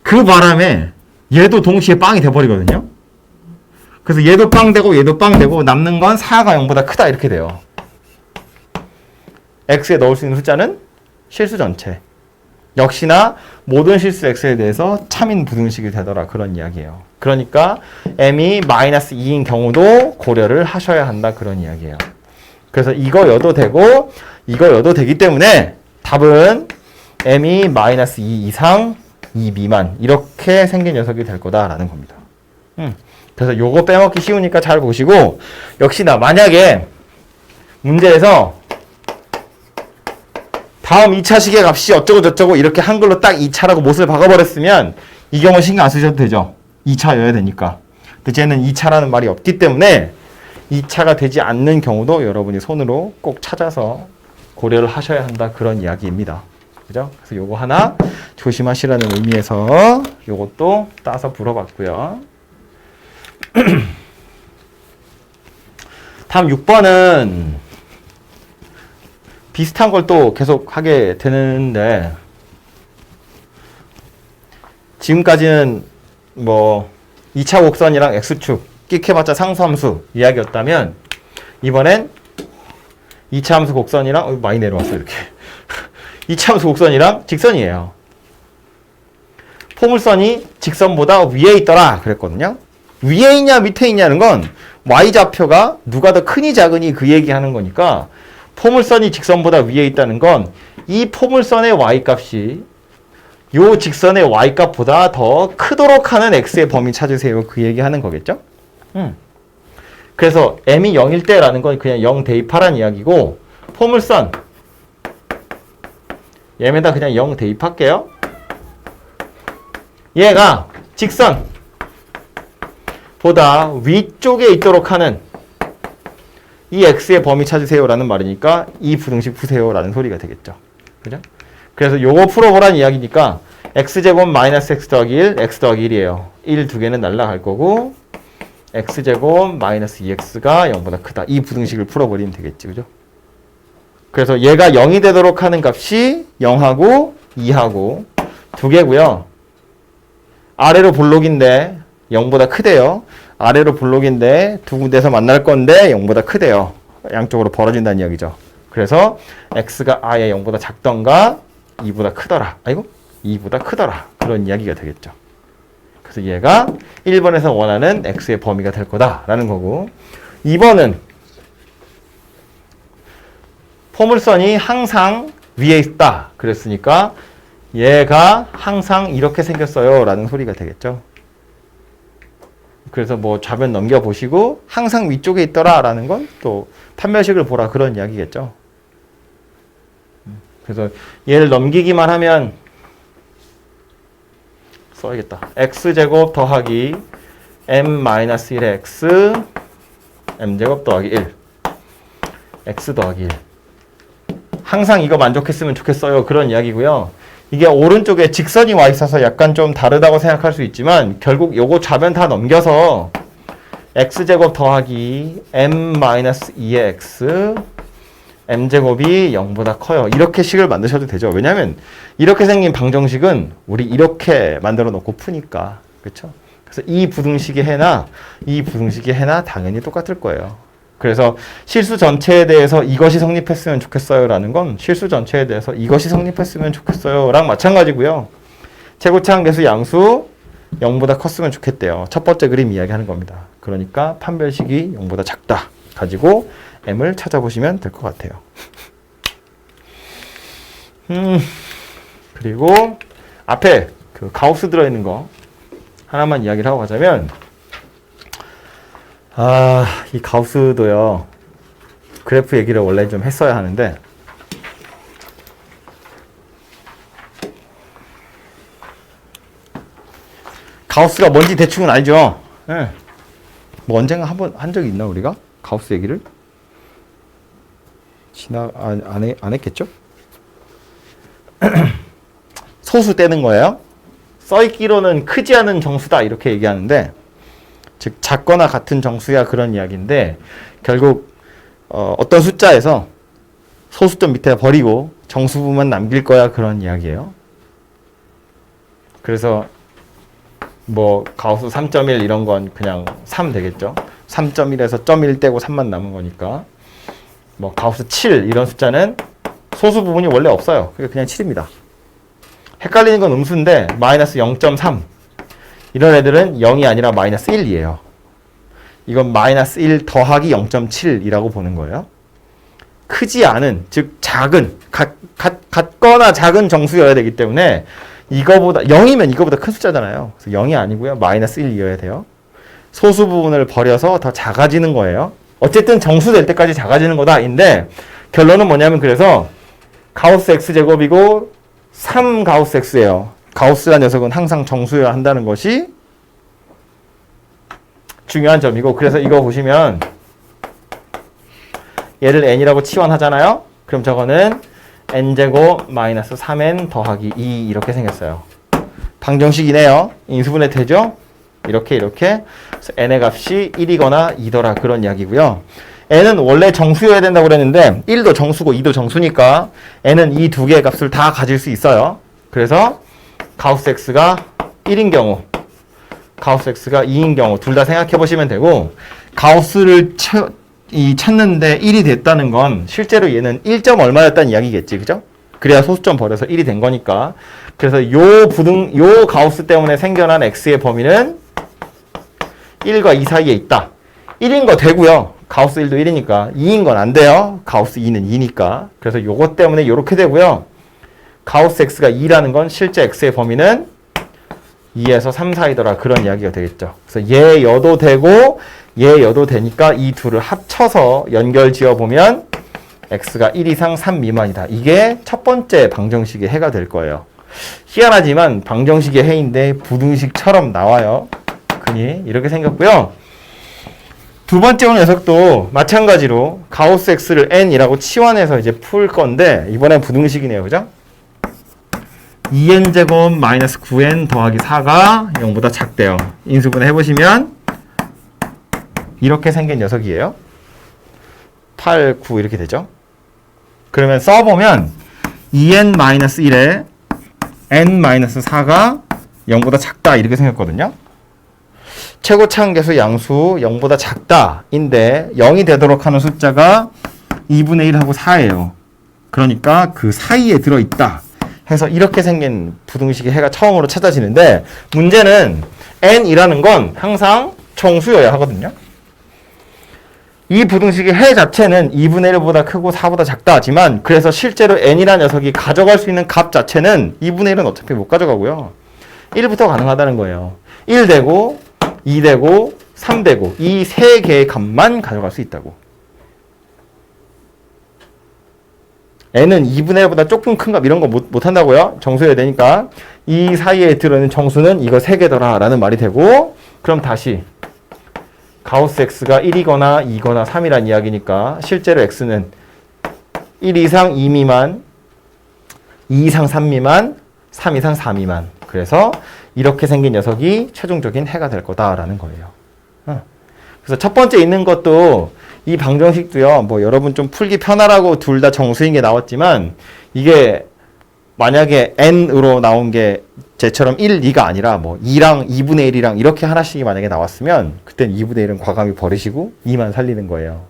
그 바람에 얘도 동시에 빵이 돼버리거든요. 그래서 얘도 빵 되고 얘도 빵 되고 남는 건 4가 0보다 크다 이렇게 돼요. x에 넣을 수 있는 숫자는 실수 전체. 역시나 모든 실수 x에 대해서 참인 부등식이 되더라 그런 이야기예요. 그러니까 m이 마이너스 2인 경우도 고려를 하셔야 한다 그런 이야기예요. 그래서 이거여도 되고 이거여도 되기 때문에 답은 m이 마이너스 2 이상 2 미만 이렇게 생긴 녀석이 될 거다라는 겁니다. 그래서 요거 빼먹기 쉬우니까 잘 보시고 역시나 만약에 문제에서 다음 2차식의 값이 어쩌고 저쩌고 이렇게 한글로 딱 2차라고 못을 박아버렸으면 이 경우 신경 안 쓰셔도 되죠. 2차여야 되니까. 근데 쟤는 2차라는 말이 없기 때문에 2차가 되지 않는 경우도 여러분이 손으로 꼭 찾아서 고려를 하셔야 한다 그런 이야기입니다. 그죠? 그래서 요거 하나 조심하시라는 의미에서 요것도 따서 물어봤고요. 다음 6번은 비슷한 걸 또 계속 하게 되는데 지금까지는 뭐 2차 곡선이랑 x축 끽해봤자 상수함수 이야기였다면 이번엔 2차 함수 곡선이랑 많이 내려왔어 이렇게 2차 함수 곡선이랑 직선이에요. 포물선이 직선보다 위에 있더라 그랬거든요. 위에 있냐 밑에 있냐는 건 y좌표가 누가 더 크니 작으니 그 얘기하는 거니까 포물선이 직선보다 위에 있다는 건 이 포물선의 y값이 요 직선의 y값보다 더 크도록 하는 x의 범위 찾으세요. 그 얘기하는 거겠죠? 그래서 m이 0일 때라는 건 그냥 0 대입하라는 이야기고 포물선 얘에다 그냥 0 대입할게요. 얘가 직선 보다 위쪽에 있도록 하는 이 x의 범위 찾으세요라는 말이니까 이 부등식 푸세요라는 소리가 되겠죠. 그죠? 그래서 요거 풀어보라는 이야기니까 x제곱 마이너스 x 더하기 1, x 더하기 1이에요. 1 두 개는 날라갈 거고 x제곱 마이너스 2x가 0보다 크다. 이 부등식을 풀어버리면 되겠지. 그죠? 그래서 얘가 0이 되도록 하는 값이 0하고 2하고 두 개고요. 아래로 블록인데 0보다 크대요. 아래로 블록인데 두 군데서 만날 건데 0보다 크대요. 양쪽으로 벌어진다는 이야기죠. 그래서 x가 아예 0보다 작던가 2보다 크더라. 2보다 크더라. 그런 이야기가 되겠죠. 그래서 얘가 1번에서 원하는 x의 범위가 될 거다라는 거고 2번은 포물선이 항상 위에 있다. 그랬으니까 얘가 항상 이렇게 생겼어요. 라는 소리가 되겠죠. 그래서 뭐 좌변 넘겨보시고 항상 위쪽에 있더라 라는 건 또 판별식을 보라 그런 이야기겠죠. 그래서 얘를 넘기기만 하면 써야겠다. x제곱 더하기 m-1의 x m제곱 더하기 1 x 더하기 1 항상 이거 만족했으면 좋겠어요. 그런 이야기고요. 이게 오른쪽에 직선이 와 있어서 약간 좀 다르다고 생각할 수 있지만 결국 요거 좌변 다 넘겨서 x제곱 더하기 m-2의 x m제곱이 0보다 커요. 이렇게 식을 만드셔도 되죠. 왜냐하면 이렇게 생긴 방정식은 우리 이렇게 만들어 놓고 푸니까. 그렇죠? 그래서 이 부등식의 해나 이 부등식의 해나 당연히 똑같을 거예요. 그래서 실수 전체에 대해서 이것이 성립했으면 좋겠어요 라는 건 실수 전체에 대해서 이것이 성립했으면 좋겠어요 랑 마찬가지고요. 최고차항계수 양수 0보다 컸으면 좋겠대요. 첫 번째 그림 이야기하는 겁니다. 그러니까 판별식이 0보다 작다 가지고 m을 찾아보시면 될 것 같아요. 그리고 앞에 그 가우스 들어있는 거 하나만 이야기를 하고 가자면 이 가우스도요. 그래프 얘기를 원래 좀 했어야 하는데 가우스가 뭔지 대충은 알죠? 네. 뭐 언젠가 한번 한 적이 있나 우리가? 가우스 얘기를? 안 했겠죠? 소수 떼는 거예요. 써있기로는 크지 않은 정수다 이렇게 얘기하는데 즉 작거나 같은 정수야 그런 이야기인데 결국 어떤 숫자에서 소수점 밑에 버리고 정수부만 남길 거야 그런 이야기예요. 그래서 뭐 가우스 3.1 이런 건 그냥 3 되겠죠. 3.1에서 0.1 떼고 3만 남은 거니까 뭐 가우스 7 이런 숫자는 소수 부분이 원래 없어요. 그냥 7입니다. 헷갈리는 건 음수인데 마이너스 0.3 이런 애들은 0이 아니라 마이너스 1이에요. 이건 마이너스 1 더하기 0.7이라고 보는 거예요. 크지 않은, 즉 작은, 같거나 작은 정수여야 되기 때문에 이거보다 0이면 이거보다 큰 숫자잖아요. 그래서 0이 아니고요. 마이너스 1이어야 돼요. 소수 부분을 버려서 더 작아지는 거예요. 어쨌든 정수 될 때까지 작아지는 거다인데 결론은 뭐냐면 그래서 가우스 x제곱이고 3 가우스 x예요. 가우스라는 녀석은 항상 정수여야 한다는 것이 중요한 점이고 그래서 이거 보시면 얘를 n이라고 치환하잖아요. 그럼 저거는 n제곱 마이너스 3n 더하기 2 이렇게 생겼어요. 방정식이네요. 인수분해 되죠? 이렇게 그래서 n의 값이 1이거나 2더라 그런 이야기고요. n은 원래 정수여야 된다고 그랬는데 1도 정수고 2도 정수니까 n은 이 두 개의 값을 다 가질 수 있어요. 그래서 가우스 x가 1인 경우 가우스 x가 2인 경우 둘 다 생각해 보시면 되고 가우스를 찾는데 1이 됐다는 건 실제로 얘는 1점 얼마였다는 이야기겠지. 그죠? 그래야 소수점 버려서 1이 된 거니까. 그래서 요 가우스 때문에 생겨난 x의 범위는 1과 2 사이에 있다. 1인 거 되고요. 가우스 1도 1이니까 2인 건 안 돼요. 가우스 2는 2니까. 그래서 요것 때문에 이렇게 되고요. 가우스 x가 2라는 건 실제 x의 범위는 2에서 3 사이더라 그런 이야기가 되겠죠. 그래서 얘 여도 되고 얘 여도 되니까 이 둘을 합쳐서 연결 지어보면 x가 1 이상 3 미만이다. 이게 첫 번째 방정식의 해가 될 거예요. 희한하지만 방정식의 해인데 부등식처럼 나와요. 흔히 이렇게 생겼고요. 두 번째 녀석도 마찬가지로 가우스 x를 n이라고 치환해서 이제 풀 건데 이번엔 부등식이네요. 그죠? 2n제곱 마이너스 9n 더하기 4가 0보다 작대요. 인수분해 해보시면 이렇게 생긴 녀석이에요. 8, 9 이렇게 되죠. 그러면 써보면 2n-1에 n-4가 0보다 작다 이렇게 생겼거든요. 최고차항계수 양수 0보다 작다 인데 0이 되도록 하는 숫자가 2분의 1하고 4예요. 그러니까 그 사이에 들어있다 해서 이렇게 생긴 부등식의 해가 처음으로 찾아지는데 문제는 n이라는 건 항상 정수여야 하거든요. 이 부등식의 해 자체는 2분의 1보다 크고 4보다 작다 하지만 그래서 실제로 n이라는 녀석이 가져갈 수 있는 값 자체는 2분의 1은 어차피 못 가져가고요. 1부터 가능하다는 거예요. 1 되고 2 되고 3 되고 이 세 개의 값만 가져갈 수 있다고. n은 2분의 1보다 조금 큰가 이런 거 못 한다고요? 정수해야 되니까 이 사이에 들어있는 정수는 이거 3개더라 라는 말이 되고, 그럼 다시 가우스 x가 1이거나 2거나 3이란 이야기니까 실제로 x는 1 이상 2 미만, 2 이상 3 미만, 3 이상 4 미만. 그래서 이렇게 생긴 녀석이 최종적인 해가 될 거다라는 거예요. 그래서 첫 번째 있는 것도 이 방정식도요. 뭐 여러분 좀 풀기 편하라고 둘 다 정수인 게 나왔지만, 이게 만약에 n으로 나온 게 쟤처럼 1, 2가 아니라 뭐 2랑 2분의 1이랑 이렇게 하나씩이 만약에 나왔으면 그땐 2분의 1은 과감히 버리시고 2만 살리는 거예요.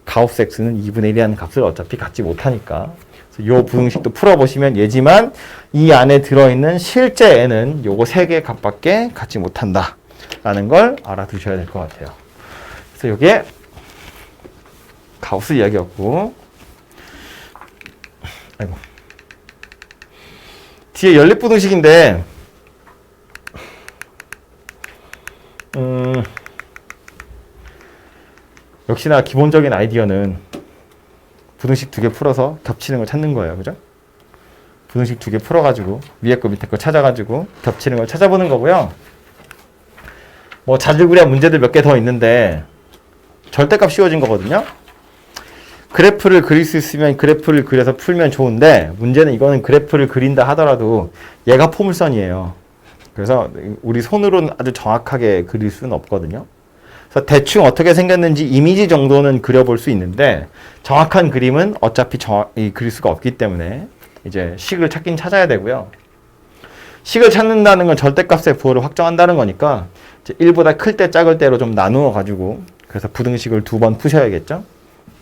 가우스 x는 2분의 1이라는 값을 어차피 갖지 못하니까. 이 부등식도 풀어보시면 얘지만 이 안에 들어있는 실제 n은 요거 3개 값밖에 갖지 못한다 라는 걸 알아두셔야 될 것 같아요. 그래서 요게 가우스 이야기였고, 아이고, 뒤에 연립부등식인데 역시나 기본적인 아이디어는 부등식 2개 풀어서 겹치는 걸 찾는 거예요. 그죠? 부등식 2개 풀어가지고 위에 거 밑에 거 찾아가지고 겹치는 걸 찾아보는 거고요. 뭐 자질구레한 문제들 몇 개 더 있는데 절대값 씌워진 거거든요. 그래프를 그릴 수 있으면 그래프를 그려서 풀면 좋은데, 문제는 이거는 그래프를 그린다 하더라도 얘가 포물선이에요. 그래서 우리 손으로는 아주 정확하게 그릴 수는 없거든요. 그래서 대충 어떻게 생겼는지 이미지 정도는 그려볼 수 있는데 정확한 그림은 어차피 그릴 수가 없기 때문에 이제 식을 찾긴 찾아야 되고요. 식을 찾는다는 건 절대값의 부호를 확정한다는 거니까 이제 1보다 클 때 작을 때로 좀 나누어 가지고, 그래서 부등식을 2번 푸셔야겠죠.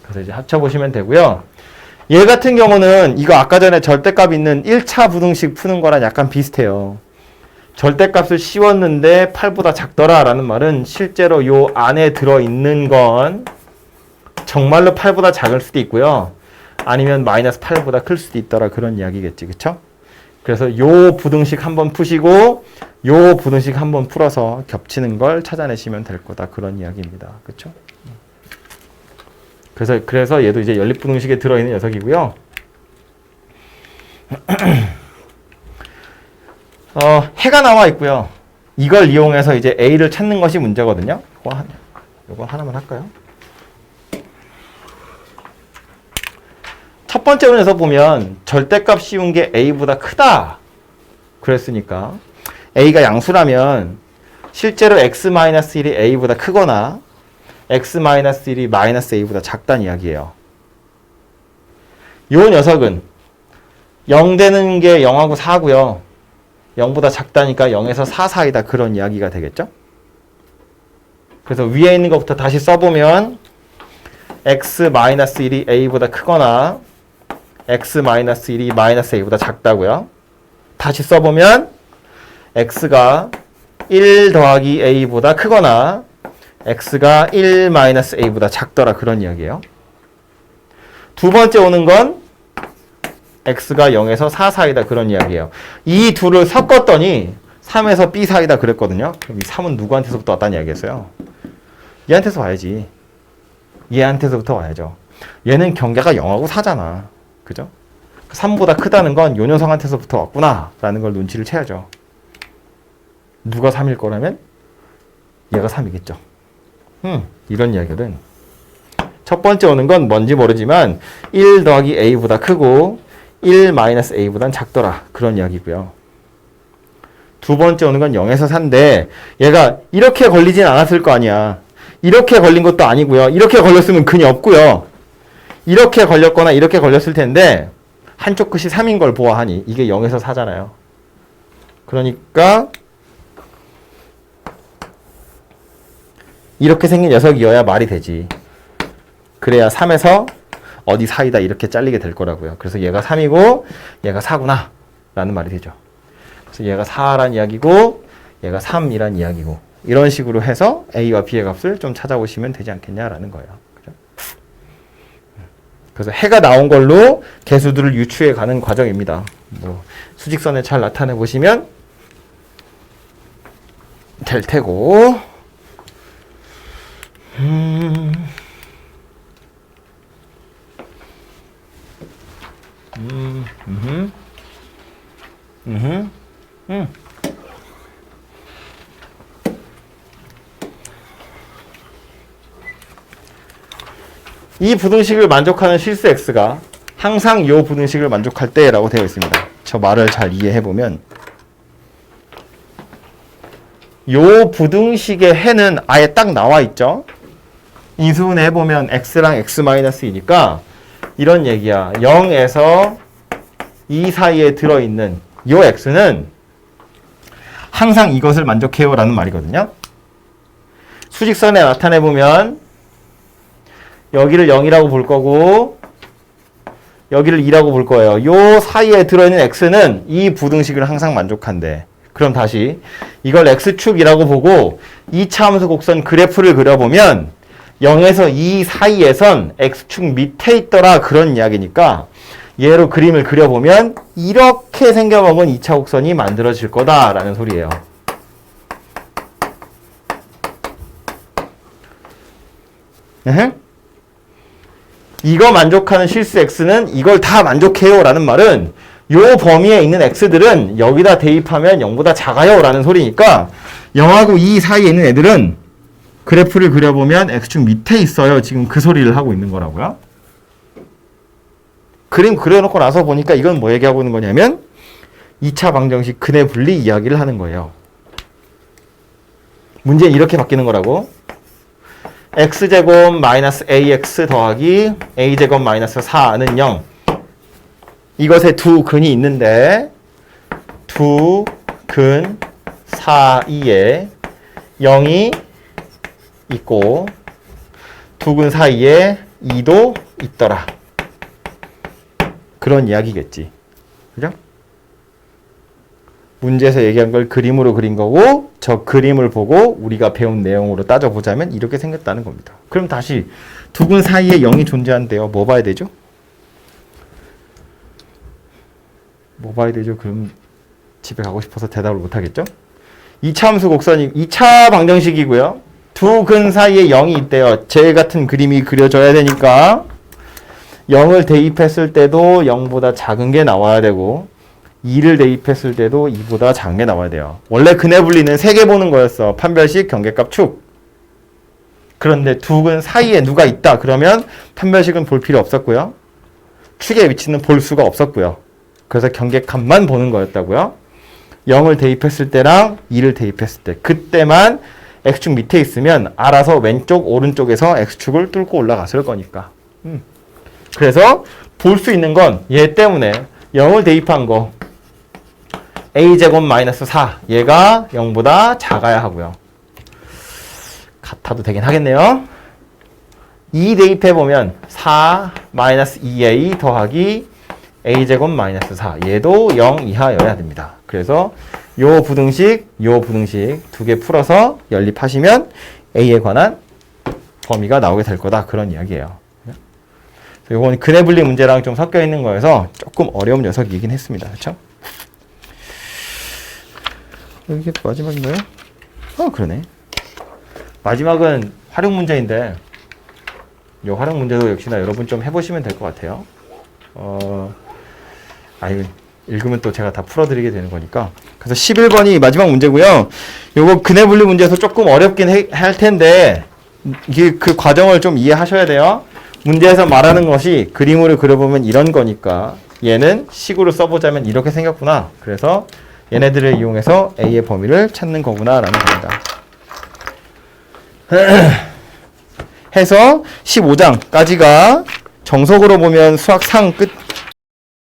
그래서 이제 합쳐보시면 되고요. 얘 같은 경우는 이거 아까 전에 절대값 있는 1차 부등식 푸는 거랑 약간 비슷해요. 절대값을 씌웠는데 8보다 작더라 라는 말은 실제로 요 안에 들어있는 건 정말로 8보다 작을 수도 있고요. 아니면 마이너스 8보다 클 수도 있더라, 그런 이야기겠지. 그쵸? 그래서 요 부등식 한번 푸시고 요 부등식 한번 풀어서 겹치는 걸 찾아내시면 될 거다, 그런 이야기입니다. 그쵸? 그래서 얘도 이제 연립부등식에 들어있는 녀석이고요. 해가 나와 있고요. 이걸 이용해서 이제 A를 찾는 것이 문제거든요. 요거 하나만 할까요? 첫 번째 문에서 보면 절대값 씌운 게 A보다 크다 그랬으니까 A가 양수라면 실제로 x-1이 A보다 크거나 x-1이 마이너스 A보다 작다는 이야기예요. 요 녀석은 0 되는 게 0하고 4고요. 0보다 작다니까 0에서 4 사이다, 그런 이야기가 되겠죠? 그래서 위에 있는 것부터 다시 써보면 x-1이 A보다 크거나 x-1이 마이너스 A보다 작다고요. 다시 써보면 x가 1 더하기 A보다 크거나 x가 1 마이너스 A보다 작더라, 그런 이야기예요. 두 번째 오는 건 x가 0에서 4 사이다, 그런 이야기예요. 이 둘을 섞었더니 3에서 b 사이다 그랬거든요. 그럼 이 3은 누구한테서부터 왔다는 이야기였어요? 얘한테서 와야지. 얘한테서부터 와야죠. 얘는 경계가 0하고 4잖아. 그죠? 3보다 크다는 건 요 녀석한테서부터 왔구나 라는 걸 눈치를 채야죠. 누가 3일 거라면 얘가 3이겠죠. 이런 이야기는 첫 번째 오는 건 뭔지 모르지만 1 더하기 A보다 크고 1 마이너스 A보단 작더라, 그런 이야기고요. 두 번째 오는 건 0에서 4인데 얘가 이렇게 걸리진 않았을 거 아니야. 이렇게 걸린 것도 아니고요. 이렇게 걸렸으면 근이 없고요. 이렇게 걸렸거나 이렇게 걸렸을 텐데 한쪽 끝이 3인 걸 보아하니 이게 0에서 4잖아요. 그러니까 이렇게 생긴 녀석이어야 말이 되지. 그래야 3에서 어디 사이다 이렇게 잘리게 될 거라고요. 그래서 얘가 3이고 얘가 4구나 라는 말이 되죠. 그래서 얘가 4란 이야기고 얘가 3이란 이야기고, 이런 식으로 해서 A와 B의 값을 좀 찾아오시면 되지 않겠냐라는 거예요. 그죠? 그래서 해가 나온 걸로 개수들을 유추해 가는 과정입니다. 뭐 수직선에 잘 나타내 보시면 될 테고, 이 부등식을 만족하는 실수 x가 항상 이 부등식을 만족할 때라고 되어 있습니다. 저 말을 잘 이해해보면 이 부등식의 해는 아예 딱 나와 있죠. 인수분해 해보면 x랑 x-2니까 이런 얘기야. 0에서 2 사이에 들어있는 이 x는 항상 이것을 만족해요 라는 말이거든요. 수직선에 나타내보면 여기를 0이라고 볼 거고 여기를 2라고 볼 거예요. 이 사이에 들어있는 x는 이 부등식을 항상 만족한대. 그럼 다시 이걸 x축이라고 보고 2차 함수 곡선 그래프를 그려보면 0에서 2 사이에선 x축 밑에 있더라 그런 이야기니까 얘로 그림을 그려보면 이렇게 생겨먹은 2차 곡선이 만들어질 거다라는 소리예요. 이거 만족하는 실수 x는 이걸 다 만족해요 라는 말은 요 범위에 있는 x들은 여기다 대입하면 0보다 작아요 라는 소리니까 0하고 2 사이에 있는 애들은 그래프를 그려보면 x축 밑에 있어요. 지금 그 소리를 하고 있는 거라고요. 그림 그려놓고 나서 보니까 이건 뭐 얘기하고 있는 거냐면 2차 방정식 근해 분리 이야기를 하는 거예요. 문제는 이렇게 바뀌는 거라고. x제곱 마이너스 ax 더하기 a제곱 마이너스 4는 0. 이것에 두 근이 있는데 두 근 사이에 0이 있고 두 근 사이에 2도 있더라. 그런 이야기겠지. 그죠? 문제에서 얘기한 걸 그림으로 그린 거고 저 그림을 보고 우리가 배운 내용으로 따져보자면 이렇게 생겼다는 겁니다. 그럼 다시 두 근 사이에 0이 존재한대요. 뭐 봐야 되죠? 뭐 봐야 되죠? 그럼 집에 가고 싶어서 대답을 못 하겠죠? 2차 함수 곡선이 2차 방정식이고요. 두 근 사이에 0이 있대요. 제 같은 그림이 그려져야 되니까 0을 대입했을 때도 0보다 작은 게 나와야 되고 2를 대입했을 때도 2보다 작은 게 나와야 돼요. 원래 근해 분리는 3개 보는 거였어. 판별식, 경계값, 축. 그런데 두 근 사이에 누가 있다 그러면 판별식은 볼 필요 없었고요. 축의 위치는 볼 수가 없었고요. 그래서 경계값만 보는 거였다고요. 0을 대입했을 때랑 2를 대입했을 때 그때만 x축 밑에 있으면 알아서 왼쪽 오른쪽에서 x축을 뚫고 올라갔을 거니까. 그래서 볼 수 있는 건 얘 때문에 0을 대입한 거 a제곱 마이너스 4 얘가 0보다 작아야 하고요. 같아도 되긴 하겠네요. 2 대입해보면 4 마이너스 2a 더하기 a제곱 마이너스 4 얘도 0 이하여야 됩니다. 그래서 요 부등식 두 개 풀어서 연립하시면 a에 관한 범위가 나오게 될 거다 그런 이야기예요. 이건 근해 분리 문제랑 좀 섞여 있는 거여서 조금 어려운 녀석이긴 했습니다. 그렇죠? 이게 마지막인가요? 그러네. 마지막은 활용 문제인데 이 활용 문제도 역시나 여러분 좀 해보시면 될 것 같아요. 읽으면 또 제가 다 풀어드리게 되는 거니까. 그래서 11번이 마지막 문제고요. 요거 근해 분리 문제에서 조금 어렵긴 할 텐데 이게 그 과정을 좀 이해하셔야 돼요. 문제에서 말하는 것이 그림으로 그려보면 이런 거니까 얘는 식으로 써보자면 이렇게 생겼구나. 그래서 얘네들을 이용해서 A의 범위를 찾는 거구나 라는 겁니다. 해서 15장까지가 정석으로 보면 수학 상 끝